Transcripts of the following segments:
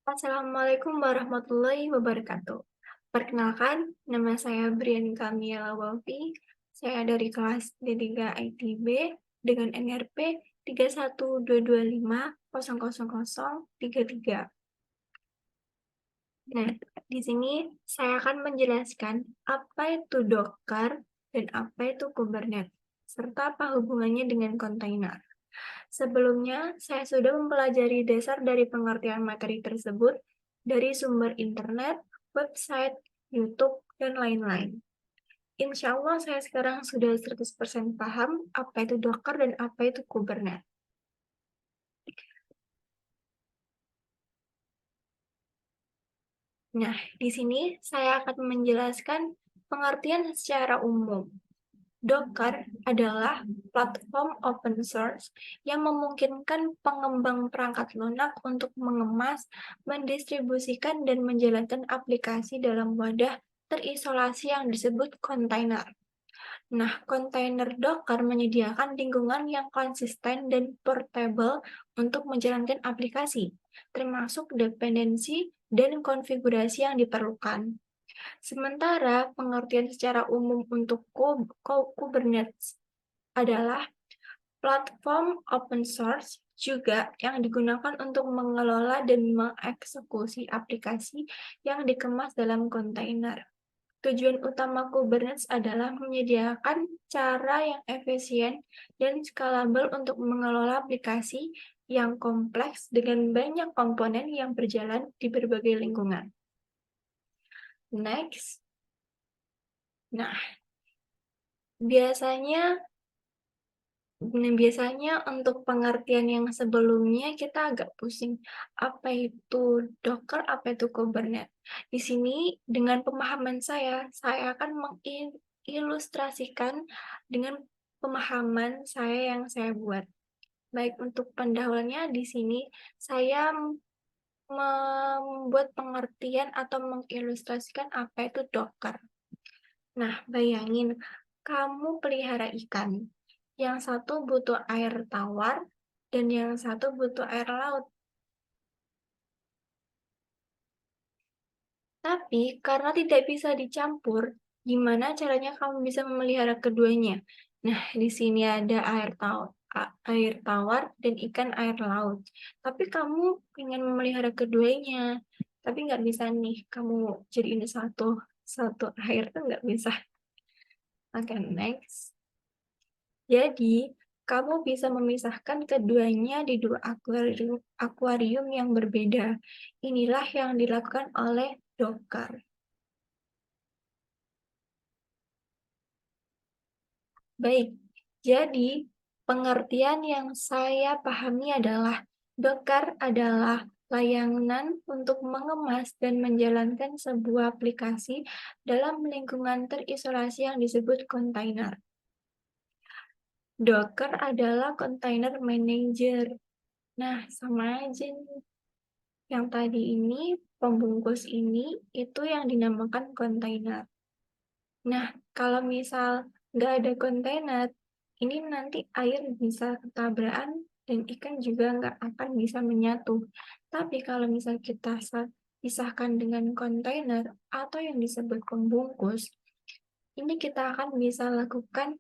Assalamualaikum warahmatullahi wabarakatuh. Perkenalkan, nama saya Brian Kamiela Walfi. Saya dari kelas D3 ITB dengan NRP 3122500033. Nah, di sini saya akan menjelaskan apa itu Docker dan apa itu Kubernetes, serta apa hubungannya dengan kontainer. Sebelumnya, saya sudah mempelajari dasar dari pengertian materi tersebut dari sumber internet, website, YouTube, dan lain-lain. Insya Allah saya sekarang sudah 100% paham apa itu Docker dan apa itu Kubernetes. Nah, di sini saya akan menjelaskan pengertian secara umum. Docker adalah platform open source yang memungkinkan pengembang perangkat lunak untuk mengemas, mendistribusikan, dan menjalankan aplikasi dalam wadah terisolasi yang disebut kontainer. Nah, kontainer Docker menyediakan lingkungan yang konsisten dan portable untuk menjalankan aplikasi, termasuk dependensi dan konfigurasi yang diperlukan. Sementara pengertian secara umum untuk Kubernetes adalah platform open source juga yang digunakan untuk mengelola dan mengeksekusi aplikasi yang dikemas dalam kontainer. Tujuan utama Kubernetes adalah menyediakan cara yang efisien dan skalabel untuk mengelola aplikasi yang kompleks dengan banyak komponen yang berjalan di berbagai lingkungan. Next. Nah, biasanya untuk pengertian yang sebelumnya kita agak pusing. Apa itu Docker, apa itu Kubernetes? Di sini dengan pemahaman saya akan mengilustrasikan dengan pemahaman saya yang saya buat. Baik, untuk pendahulunya di sini saya membuat pengertian atau mengilustrasikan apa itu Docker. Nah, bayangin kamu pelihara ikan. Yang satu butuh air tawar, dan yang satu butuh air laut. Tapi, karena tidak bisa dicampur, gimana caranya kamu bisa memelihara keduanya? Nah, di sini ada air tawar dan ikan air laut. Tapi kamu ingin memelihara keduanya, tapi nggak bisa nih, kamu jadiin satu air tuh nggak bisa. Oke, next. Jadi, kamu bisa memisahkan keduanya di dua akuarium yang berbeda. Inilah yang dilakukan oleh Docker. Baik, jadi pengertian yang saya pahami adalah Docker adalah layanan untuk mengemas dan menjalankan sebuah aplikasi dalam lingkungan terisolasi yang disebut kontainer. Docker adalah container manager. Nah, sama aja nih. Yang tadi ini, pembungkus ini, itu yang dinamakan kontainer. Nah, kalau misal nggak ada kontainer, ini nanti air bisa ketabrakan dan ikan juga nggak akan bisa menyatu. Tapi kalau misal kita pisahkan dengan kontainer atau yang disebut pembungkus, ini kita akan bisa lakukan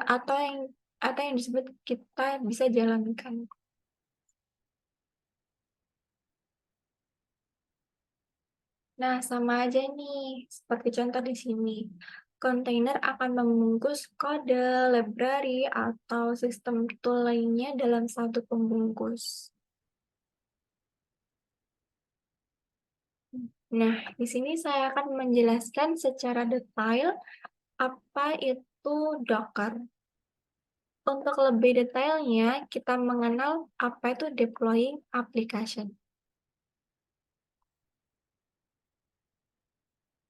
atau yang disebut kita bisa jalankan. Nah, sama aja nih, seperti contoh di sini. Kontainer akan membungkus kode, library, atau sistem tool lainnya dalam satu pembungkus. Nah, di sini saya akan menjelaskan secara detail apa itu Docker. Untuk lebih detailnya, kita mengenal apa itu deploying application.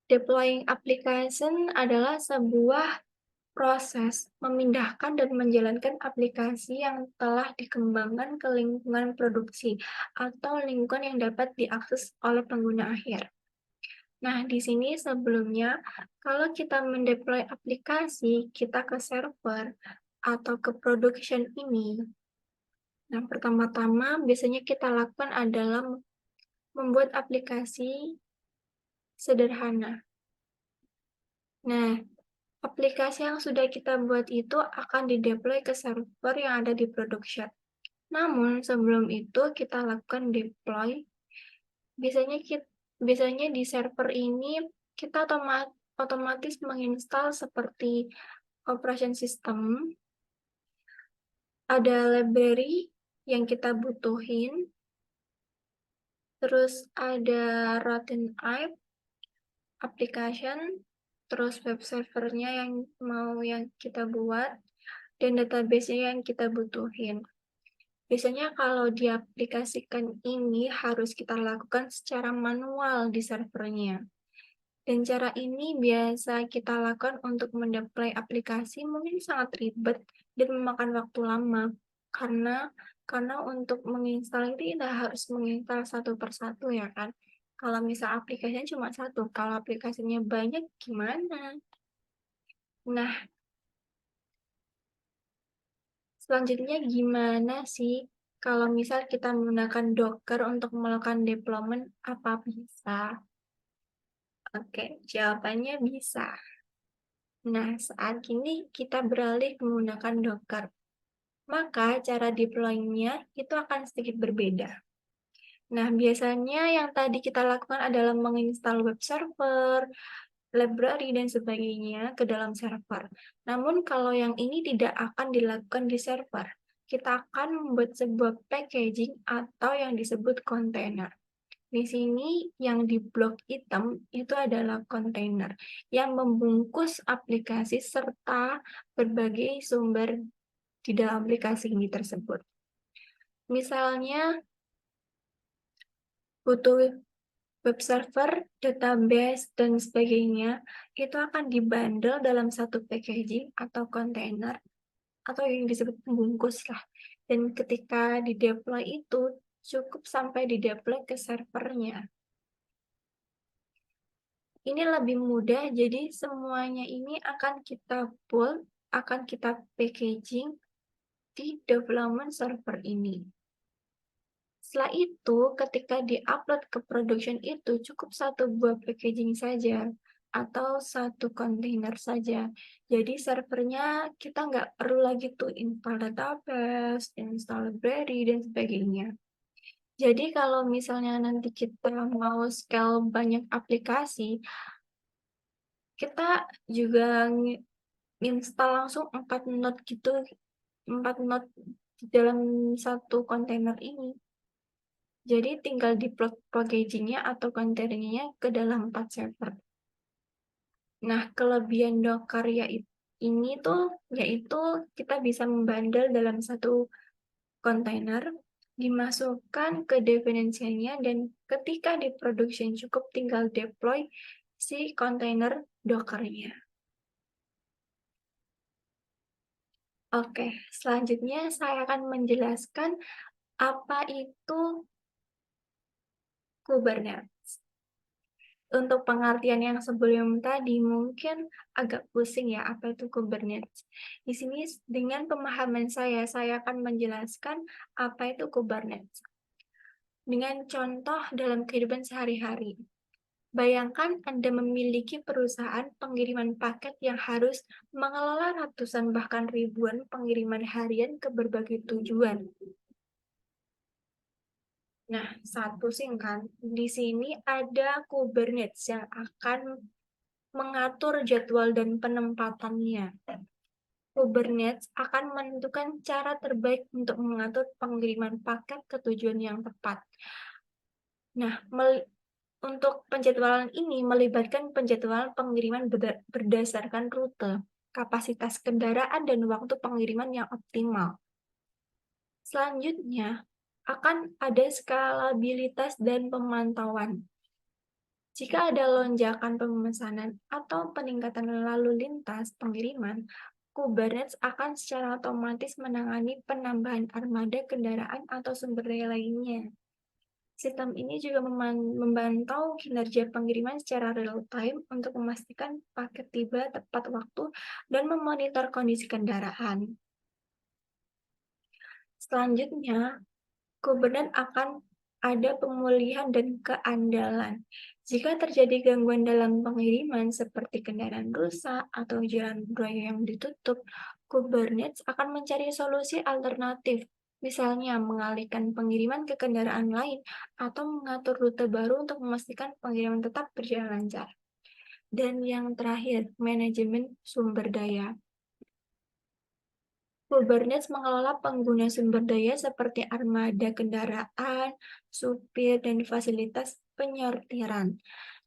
Deploying application adalah sebuah proses memindahkan dan menjalankan aplikasi yang telah dikembangkan ke lingkungan produksi atau lingkungan yang dapat diakses oleh pengguna akhir. Nah, di sini sebelumnya, kalau kita mendeploy aplikasi, kita ke server atau ke production ini. Nah, pertama-tama biasanya kita lakukan adalah Membuat aplikasi sederhana. Nah, aplikasi yang sudah kita buat itu akan di-deploy ke server yang ada di production. Namun, sebelum itu kita lakukan deploy. Biasanya di server ini kita otomatis menginstal seperti operation system, ada library yang kita butuhin, terus ada routine app, application, terus web servernya yang kita buat, dan database-nya yang kita butuhin. Biasanya kalau diaplikasikan ini harus kita lakukan secara manual di servernya. Dan cara ini biasa kita lakukan untuk mendeploy aplikasi mungkin sangat ribet dan memakan waktu lama. Karena untuk menginstal itu kita harus menginstal satu persatu ya kan. Kalau misal aplikasinya cuma satu, kalau aplikasinya banyak gimana? Nah, selanjutnya gimana sih kalau misal kita menggunakan Docker untuk melakukan deployment, apa bisa? Oke, jawabannya bisa. Nah, saat ini kita beralih menggunakan Docker. Maka cara deploy-nya itu akan sedikit berbeda. Nah, biasanya yang tadi kita lakukan adalah menginstal web server, library, dan sebagainya ke dalam server. Namun kalau yang ini tidak akan dilakukan di server. Kita akan membuat sebuah packaging atau yang disebut kontainer. Di sini yang di blok hitam itu adalah kontainer yang membungkus aplikasi serta berbagai sumber di dalam aplikasi ini tersebut. Misalnya butuh web server, database, dan sebagainya, itu akan dibundle dalam satu packaging atau kontainer atau yang disebut pembungkus lah. Dan ketika di-deploy itu cukup sampai di-deploy ke servernya. Ini lebih mudah, jadi semuanya ini akan kita build, akan kita packaging di development server ini. Setelah itu, ketika di-upload ke production itu cukup satu buah packaging saja atau satu container saja. Jadi servernya kita nggak perlu lagi tuh install database, install library, dan sebagainya. Jadi kalau misalnya nanti kita mau scale banyak aplikasi, kita juga install langsung 4 node gitu, 4 node di dalam satu kontainer ini. Jadi tinggal di-plug packaging-nya atau kontainernya ke dalam 4 server. Nah, kelebihan Docker ini tuh yaitu kita bisa membundle dalam satu kontainer, dimasukkan ke dependensinya, dan ketika di production cukup tinggal deploy si kontainer Docker-nya. Oke, selanjutnya saya akan menjelaskan apa itu Kubernetes. Untuk pengertian yang sebelum tadi mungkin agak pusing ya, apa itu Kubernetes. Di sini dengan pemahaman saya akan menjelaskan apa itu Kubernetes. Dengan contoh dalam kehidupan sehari-hari. Bayangkan Anda memiliki perusahaan pengiriman paket yang harus mengelola ratusan bahkan ribuan pengiriman harian ke berbagai tujuan. Nah, saat pusing kan, di sini ada Kubernetes yang akan mengatur jadwal dan penempatannya. Kubernetes akan menentukan cara terbaik untuk mengatur pengiriman paket ke tujuan yang tepat. Nah, untuk penjadwalan ini melibatkan penjadwalan pengiriman berdasarkan rute, kapasitas kendaraan, dan waktu pengiriman yang optimal. Selanjutnya, akan ada skalabilitas dan pemantauan. Jika ada lonjakan pemesanan atau peningkatan lalu lintas pengiriman, Kubernetes akan secara otomatis menangani penambahan armada kendaraan atau sumber daya lainnya. Sistem ini juga memantau kinerja pengiriman secara real-time untuk memastikan paket tiba tepat waktu dan memonitor kondisi kendaraan. Selanjutnya, Kubernetes ada pemulihan dan keandalan. Jika terjadi gangguan dalam pengiriman seperti kendaraan rusak atau jalan raya yang ditutup, Kubernetes akan mencari solusi alternatif, misalnya mengalihkan pengiriman ke kendaraan lain atau mengatur rute baru untuk memastikan pengiriman tetap berjalan lancar. Dan yang terakhir, manajemen sumber daya. Kubernetes mengelola pengguna sumber daya seperti armada kendaraan, supir, dan fasilitas penyortiran.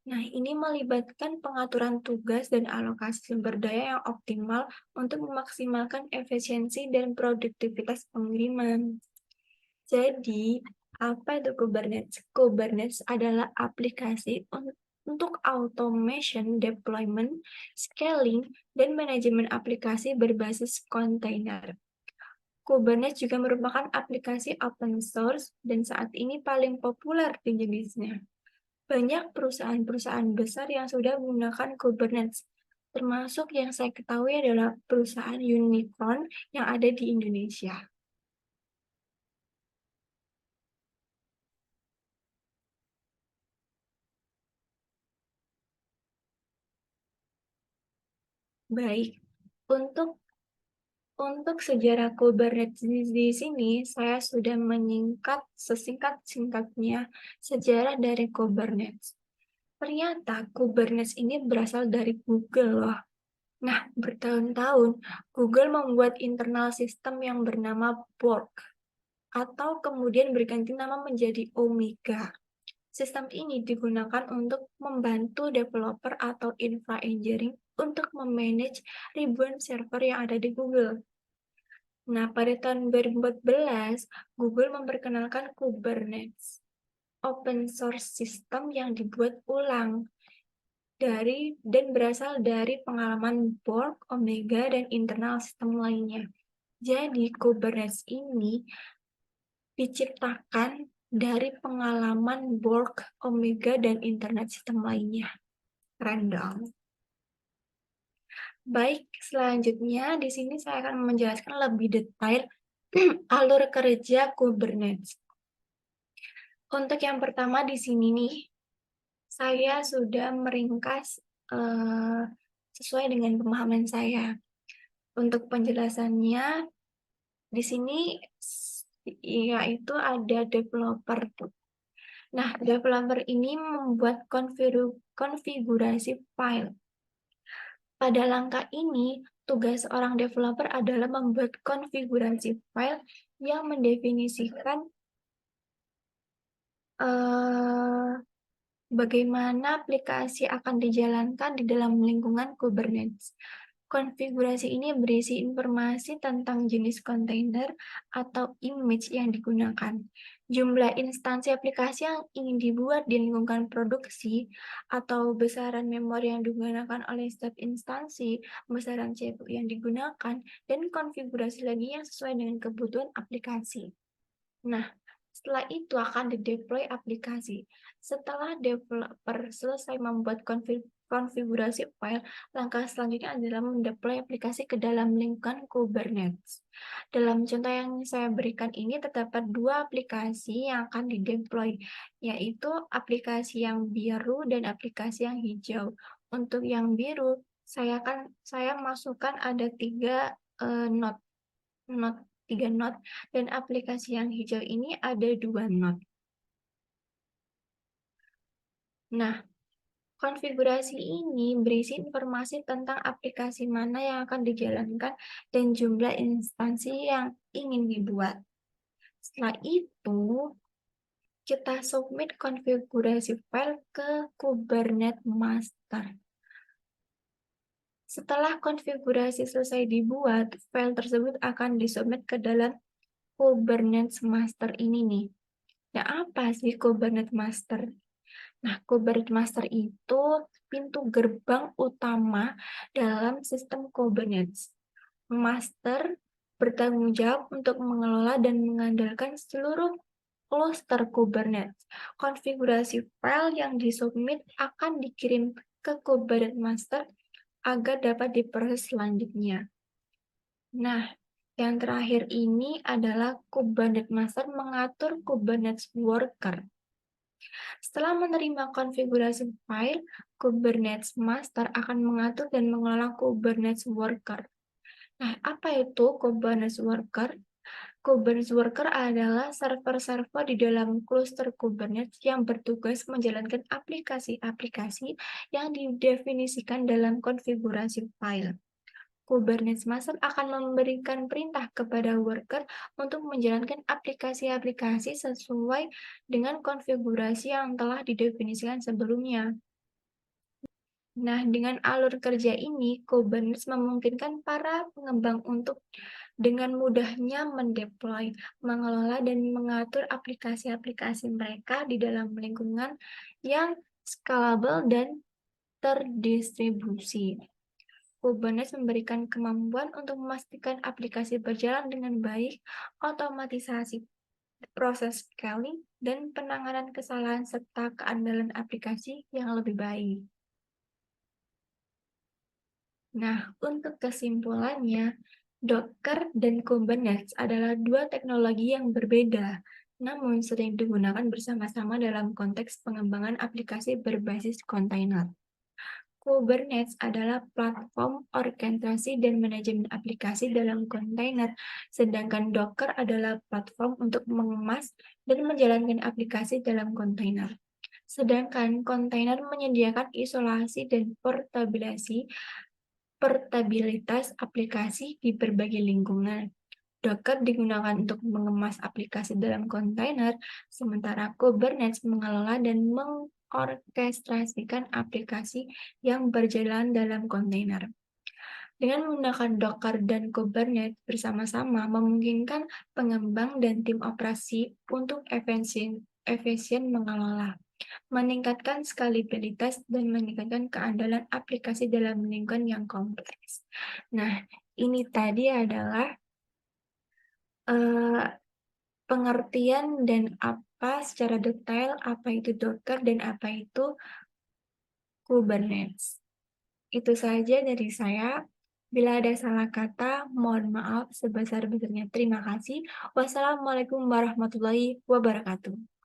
Nah, ini melibatkan pengaturan tugas dan alokasi sumber daya yang optimal untuk memaksimalkan efisiensi dan produktivitas pengiriman. Jadi, apa itu Kubernetes? Kubernetes adalah aplikasi untuk automation, deployment, scaling, dan manajemen aplikasi berbasis kontainer. Kubernetes juga merupakan aplikasi open source dan saat ini paling populer di jenisnya. Banyak perusahaan-perusahaan besar yang sudah menggunakan Kubernetes, termasuk yang saya ketahui adalah perusahaan unicorn yang ada di Indonesia. Baik, untuk sejarah Kubernetes di sini, saya sudah menyingkat sesingkat-singkatnya sejarah dari Kubernetes. Ternyata Kubernetes ini berasal dari Google loh. Nah, bertahun-tahun Google membuat internal sistem yang bernama Borg, atau kemudian berganti nama menjadi Omega. Sistem ini digunakan untuk membantu developer atau infra engineering untuk memanage ribuan server yang ada di Google. Nah, pada tahun 2014, Google memperkenalkan Kubernetes, open source system yang dibuat ulang dan berasal dari pengalaman Borg, Omega, dan internal sistem lainnya. Jadi, Kubernetes ini diciptakan dari pengalaman Borg, Omega, dan internet sistem lainnya. Keren dong. Baik, selanjutnya di sini saya akan menjelaskan lebih detail alur kerja Kubernetes. Untuk yang pertama di sini nih, saya sudah meringkas sesuai dengan pemahaman saya. Untuk penjelasannya, di sini yaitu ada developer. Nah, developer ini membuat konfigurasi file. Pada langkah ini, tugas seorang developer adalah membuat konfigurasi file yang mendefinisikan bagaimana aplikasi akan dijalankan di dalam lingkungan Kubernetes. Konfigurasi ini berisi informasi tentang jenis kontainer atau image yang digunakan, jumlah instansi aplikasi yang ingin dibuat di lingkungan produksi, atau besaran memori yang digunakan oleh setiap instansi, besaran CPU yang digunakan, dan konfigurasi lagi yang sesuai dengan kebutuhan aplikasi. Nah, setelah itu akan dideploy aplikasi. Setelah developer selesai membuat konfigurasi file, langkah selanjutnya adalah mendeploy aplikasi ke dalam lingkungan Kubernetes. Dalam contoh yang saya berikan ini terdapat dua aplikasi yang akan dideploy, yaitu aplikasi yang biru dan aplikasi yang hijau. Untuk yang biru, saya masukkan ada tiga node 3 node, dan aplikasi yang hijau ini ada 2 node. Nah, konfigurasi ini berisi informasi tentang aplikasi mana yang akan dijalankan dan jumlah instansi yang ingin dibuat. Setelah itu, kita submit konfigurasi file ke Kubernetes master. Setelah konfigurasi selesai dibuat, file tersebut akan disubmit ke dalam Kubernetes master ini nih. Nah, apa sih Kubernetes master? Nah, Kubernetes master itu pintu gerbang utama dalam sistem Kubernetes. Master bertanggung jawab untuk mengelola dan mengandalkan seluruh cluster Kubernetes. Konfigurasi file yang disubmit akan dikirim ke Kubernetes master agar dapat diproses selanjutnya. Nah, Yang terakhir ini adalah Kubernetes Master mengatur Kubernetes Worker. Setelah menerima konfigurasi file, Kubernetes Master akan mengatur dan mengelola Kubernetes Worker. Nah, apa itu Kubernetes Worker? Kubernetes Worker adalah server-server di dalam cluster Kubernetes yang bertugas menjalankan aplikasi-aplikasi yang didefinisikan dalam konfigurasi file. Kubernetes Master akan memberikan perintah kepada worker untuk menjalankan aplikasi-aplikasi sesuai dengan konfigurasi yang telah didefinisikan sebelumnya. Nah, dengan alur kerja ini, Kubernetes memungkinkan para pengembang untuk dengan mudahnya mendeploy, mengelola, dan mengatur aplikasi-aplikasi mereka di dalam lingkungan yang scalable dan terdistribusi. Kubernetes memberikan kemampuan untuk memastikan aplikasi berjalan dengan baik, otomatisasi proses scaling, dan penanganan kesalahan serta keandalan aplikasi yang lebih baik. Nah, untuk kesimpulannya, Docker dan Kubernetes adalah dua teknologi yang berbeda, namun sering digunakan bersama-sama dalam konteks pengembangan aplikasi berbasis kontainer. Kubernetes adalah platform orkestrasi dan manajemen aplikasi dalam kontainer, sedangkan Docker adalah platform untuk mengemas dan menjalankan aplikasi dalam kontainer. Sedangkan kontainer menyediakan isolasi dan portabilitas aplikasi di berbagai lingkungan. Docker digunakan untuk mengemas aplikasi dalam kontainer, sementara Kubernetes mengelola dan mengorkestrasikan aplikasi yang berjalan dalam kontainer. Dengan menggunakan Docker dan Kubernetes bersama-sama memungkinkan pengembang dan tim operasi untuk efisien mengelola, meningkatkan skalabilitas, dan meningkatkan keandalan aplikasi dalam lingkungan yang kompleks. Nah, ini tadi adalah eh, pengertian dan apa secara detail apa itu Docker dan apa itu Kubernetes. Itu saja dari saya. Bila ada salah kata, mohon maaf sebesar-besarnya. Terima kasih. Wassalamualaikum warahmatullahi wabarakatuh.